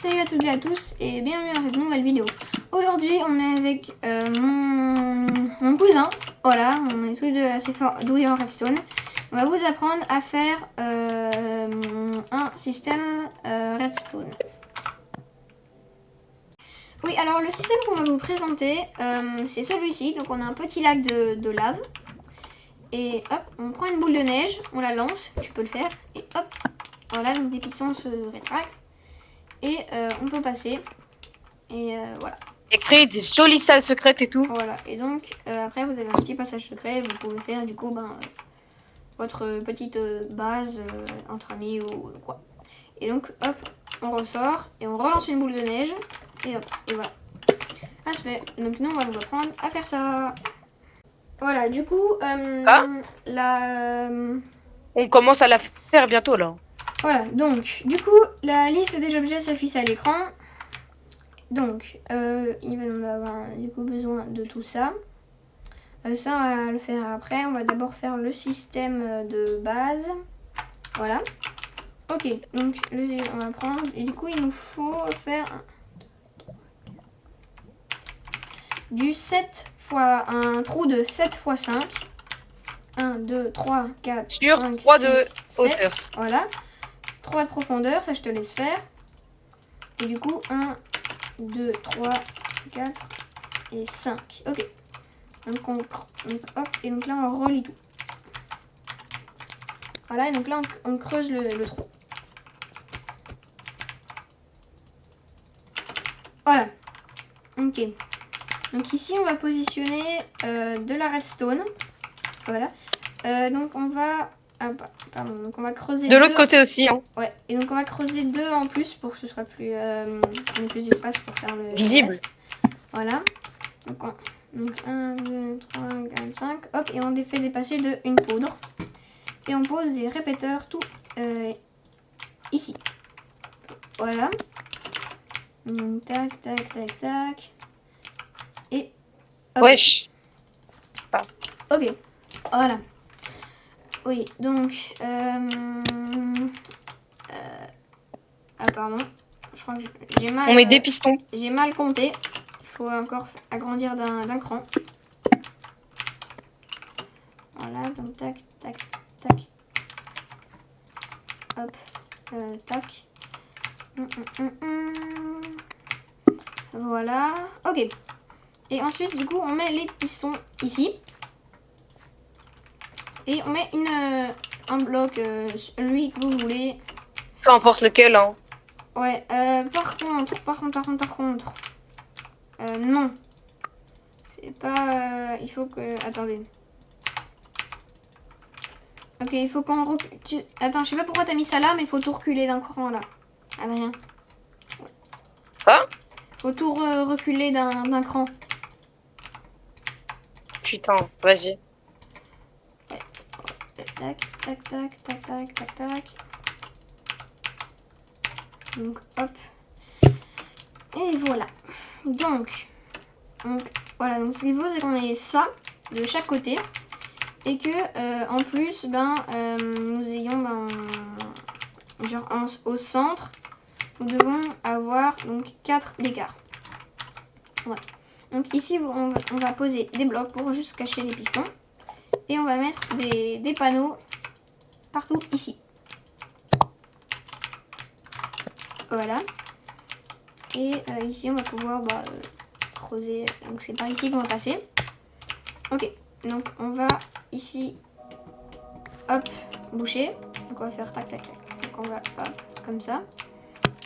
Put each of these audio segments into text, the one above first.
Salut à toutes et à tous et bienvenue dans cette nouvelle vidéo. Aujourd'hui on est avec mon cousin, voilà, on est tous les deux assez fort doués en redstone. On va vous apprendre à faire un système redstone. Oui, alors le système qu'on va vous présenter, c'est celui-ci. Donc on a un petit lac de lave. Et hop, on prend une boule de neige, on la lance, tu peux le faire. Et hop, voilà, donc des pistons se rétractent. Et on peut passer. Et voilà. Et créer des jolies salles secrètes et tout. Voilà, et donc après vous avez un petit passage secret. Vous pouvez faire du coup votre petite base entre amis ou quoi. Et donc hop, on ressort et on relance une boule de neige. Et hop, et voilà. Ah, c'est fait. Donc nous on va vous apprendre à faire ça. Voilà, du coup, On commence à la faire bientôt là. Voilà, donc, du coup, la liste des objets s'affiche à l'écran. Donc, il va nous avoir du coup besoin de tout ça. Ça, on va le faire après. On va d'abord faire le système de base. Voilà. Ok, donc, on va prendre. Et du coup, il nous faut faire du 7 fois un trou de 7 x 5. 1, 2, 3, 4, Sur 5, 3 6, de 7. hauteur. Voilà. 3 de profondeur, ça je te laisse faire. Et du coup, 1, 2, 3, 4 et 5. Ok. Donc, hop, et donc là, on relie tout. Voilà, et donc là, on creuse le trou. Voilà. Ok. Donc ici, on va positionner de la redstone. Voilà. Donc, on va... Ah, pardon, donc on va creuser de l'autre côté aussi. Hein. Ouais, et donc on va creuser 2 en plus pour que ce soit plus, plus d'espace pour faire le visible. reste. Voilà. Donc 1, 2, 3, 4, 5. Hop, et on fait dépasser de une poudre. Et on pose des répéteurs tout ici. Voilà. Donc tac, tac, tac, tac. Et hop. Wesh. Ah. Ok. Voilà. Oui, donc... ah pardon. Je crois que j'ai mal... On met des pistons. J'ai mal compté. Il faut encore agrandir d'un cran. Voilà, donc tac, tac, tac. Hop, tac. Voilà, ok. Et ensuite, du coup, on met les pistons ici. Et on met un bloc, lui que vous voulez. Peu importe lequel. Hein. Ouais, par contre. Non. C'est pas... il faut que... Attendez. Ok, il faut qu'on recule... Attends, je sais pas pourquoi t'as mis ça là, mais il faut tout reculer d'un cran là. Adrien. Quoi? Faut tout reculer d'un cran. Putain, vas-y. Ouais. Tac, tac, tac, tac, tac, tac, tac. Donc, hop. Et voilà. Donc voilà, donc ce qu'il faut, c'est qu'on ait ça de chaque côté. Et que, en plus, nous ayons, genre au centre, nous devons avoir donc 4 d'écart. Voilà. Donc ici, on va poser des blocs pour juste cacher les pistons. Et on va mettre des panneaux partout ici. Voilà. Et ici, on va pouvoir creuser. Donc c'est par ici qu'on va passer. Ok. Donc on va ici, hop, boucher. Donc on va faire tac, tac, tac. Donc on va, hop, comme ça.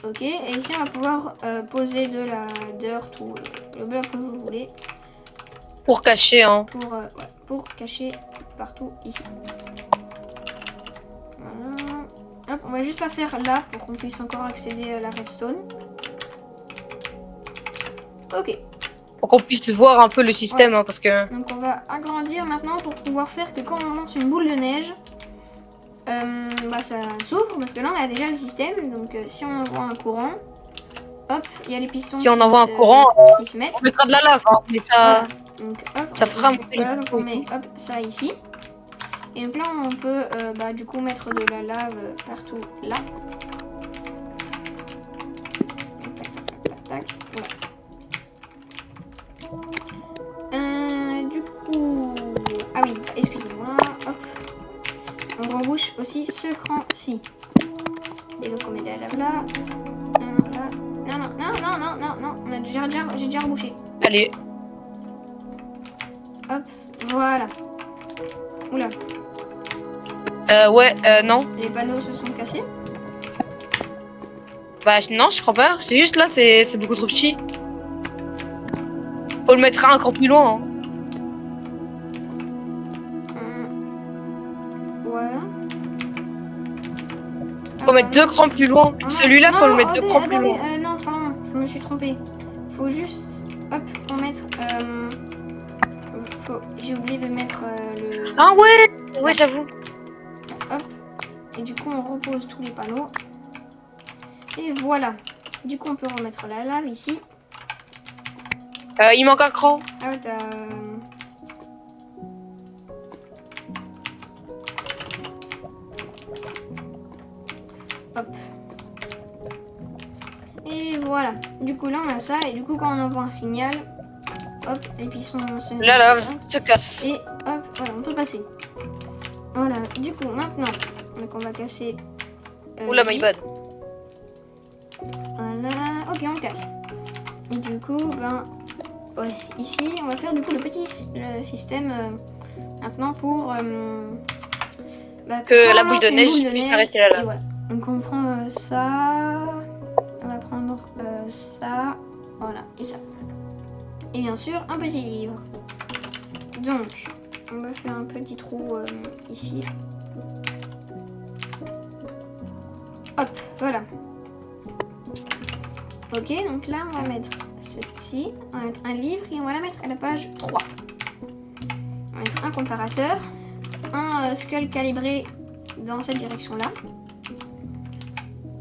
Ok. Et ici, on va pouvoir poser de la dirt ou le bloc que vous voulez. Pour cacher, hein. Pour cacher partout ici. Voilà. Hop, on va juste pas faire là pour qu'on puisse encore accéder à la redstone. Ok. Pour qu'on puisse voir un peu le système, Ouais. hein, parce que... Donc on va agrandir maintenant pour pouvoir faire que quand on lance une boule de neige, ça s'ouvre parce que là on a déjà le système. Donc si on envoie un courant, hop, il y a les pistons si on envoie un courant, qui se mettent. on mettra de la lave, hein, mais ça... Voilà. Donc hop, ça fera monter voilà, donc on met hop, ça ici. Et donc là on peut du coup mettre de la lave partout là. aussi ce cran-ci. Et donc on met de la lave là. Non, j'ai déjà rebouché. Allez. Hop, voilà. Oula, Ouais, non. les panneaux se sont cassés. Bah non, je crois pas. C'est juste là, c'est beaucoup trop petit. Faut le mettre encore plus loin. Hein. Ouais. Faut mettre 2 crans plus loin. Celui-là, faut le mettre 2 crans plus loin. Non, pardon, je me suis trompée. Faut juste, hop, on mettre. J'ai oublié de mettre le. Ah ouais, ouais, j'avoue. Hop. Et du coup, on repose tous les panneaux. Et voilà. Du coup, on peut remettre la lave ici. Il manque un cran. Ah ouais, t'as. Hop. Et voilà. Du coup, là, on a ça. Et du coup, quand on envoie un signal, hop, les pistons se mettent. La lave se casse. Et hop, voilà, on peut passer. Voilà. Du coup, maintenant, donc on va casser. Oula, ici. my bad. Voilà. Ok, on casse. Et du coup, ben, ouais, ici, on va faire du coup le système maintenant pour bah, Que quand la on boule lance de une neige boule de puisse neige, arrêter la et lave. voilà. Donc on prend ça, on va prendre ça, voilà, et ça. Et bien sûr, un petit livre. Donc, on va faire un petit trou ici. Hop, voilà. Ok, donc là, on va mettre ceci, on va mettre un livre et on va la mettre à la page 3. On va mettre un comparateur, un skull calibré dans cette direction-là.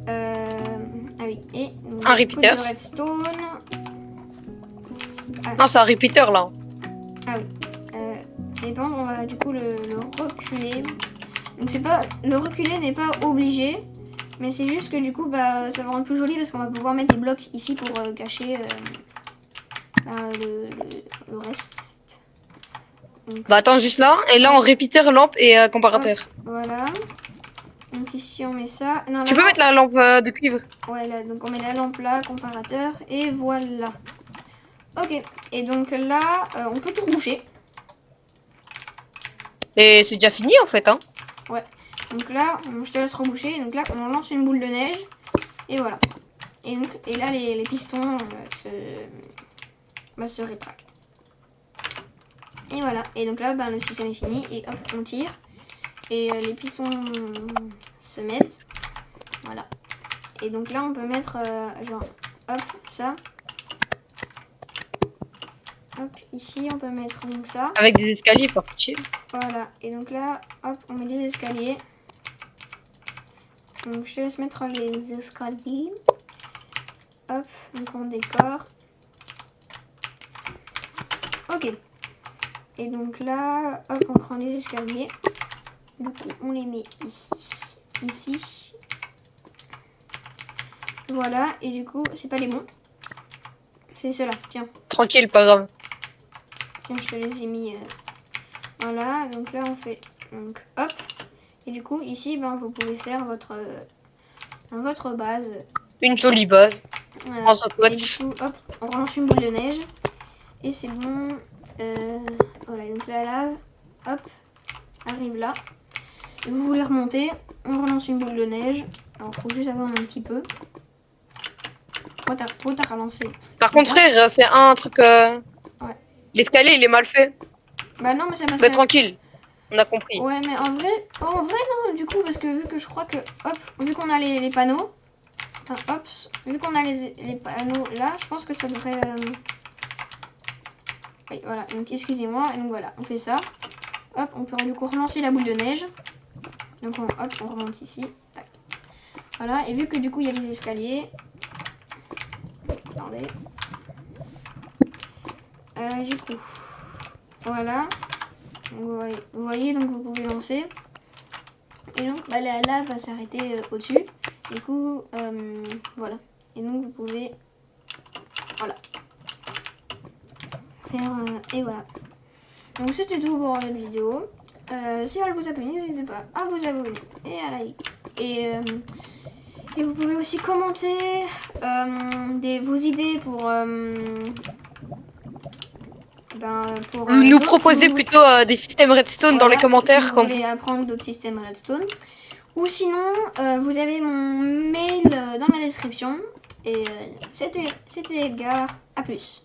Ah oui, et donc, Un repeater. de redstone. Non, c'est un repeater là. Ah oui. Et bon, on va du coup le reculer. Donc c'est pas, le reculer n'est pas obligé, mais c'est juste que du coup bah ça va rendre plus joli parce qu'on va pouvoir mettre des blocs ici pour cacher le reste. Donc, Bah attends, juste là. Et là, en repeater, lampe et comparateur. hop, voilà. Donc ici on met ça. Non, Tu là, peux mettre la lampe de cuivre. ouais, là, donc on met la lampe là, comparateur, et voilà. Ok, et donc là, on peut tout reboucher. Et c'est déjà fini en fait, hein. Ouais, donc là, je te laisse reboucher. Donc là, on lance une boule de neige, et voilà. Et, donc, et là, les pistons se rétractent. Et voilà, et donc là, ben, le système est fini, et hop, on tire. Et les pistons se mettent. Voilà. Et donc là, on peut mettre genre, hop, ça. Hop, ici, on peut mettre donc ça. Avec des escaliers, par pitié. Voilà, et donc là, hop, on met les escaliers. Donc je te laisse mettre les escaliers. Hop, donc on décore. Ok. Et donc là, hop, on prend les escaliers. Du coup, on les met ici. Ici. Voilà, et du coup, c'est pas les bons. C'est ceux-là, tiens. Tranquille, pas grave. Tiens, je te les ai mis. Voilà, donc là, on fait. Donc, hop. Et du coup, ici, ben, vous pouvez faire votre base. Une jolie base. Voilà. Entre Et potes. du coup, hop, on relance une boule de neige. Et c'est bon. Voilà, donc la lave, hop, arrive là. Et vous voulez remonter, on relance une boule de neige. Alors, faut juste attendre un petit peu. Trop tard à lancer. Par contre, frère, c'est un truc. Ouais. L'escalier, il est mal fait. Bah non, mais ça passe. Mais tranquille. On a compris. Ouais, mais en vrai non, du coup, parce que vu que je crois que, hop, vu qu'on a les panneaux, enfin, hop, vu qu'on a les panneaux là, je pense que ça devrait. Oui, voilà, donc excusez-moi, et donc voilà, on fait ça. Hop, on peut du coup relancer la boule de neige. Donc hop, on remonte ici. Tac. Voilà, et vu que du coup il y a les escaliers. Attendez. Du coup. Voilà. Donc, vous voyez, donc vous pouvez lancer. Et donc bah, la lave va s'arrêter au-dessus. Du coup, voilà. Et donc vous pouvez. Voilà. Faire. Et voilà. Donc c'était tout pour cette vidéo. Si elle vous a plu, n'hésitez pas à vous abonner et à liker. Et vous pouvez aussi commenter vos idées pour Nous proposer plutôt des systèmes redstone dans les commentaires. Si vous voulez apprendre d'autres systèmes redstone. Ou sinon, vous avez mon mail dans la description. Et c'était Edgar. À plus.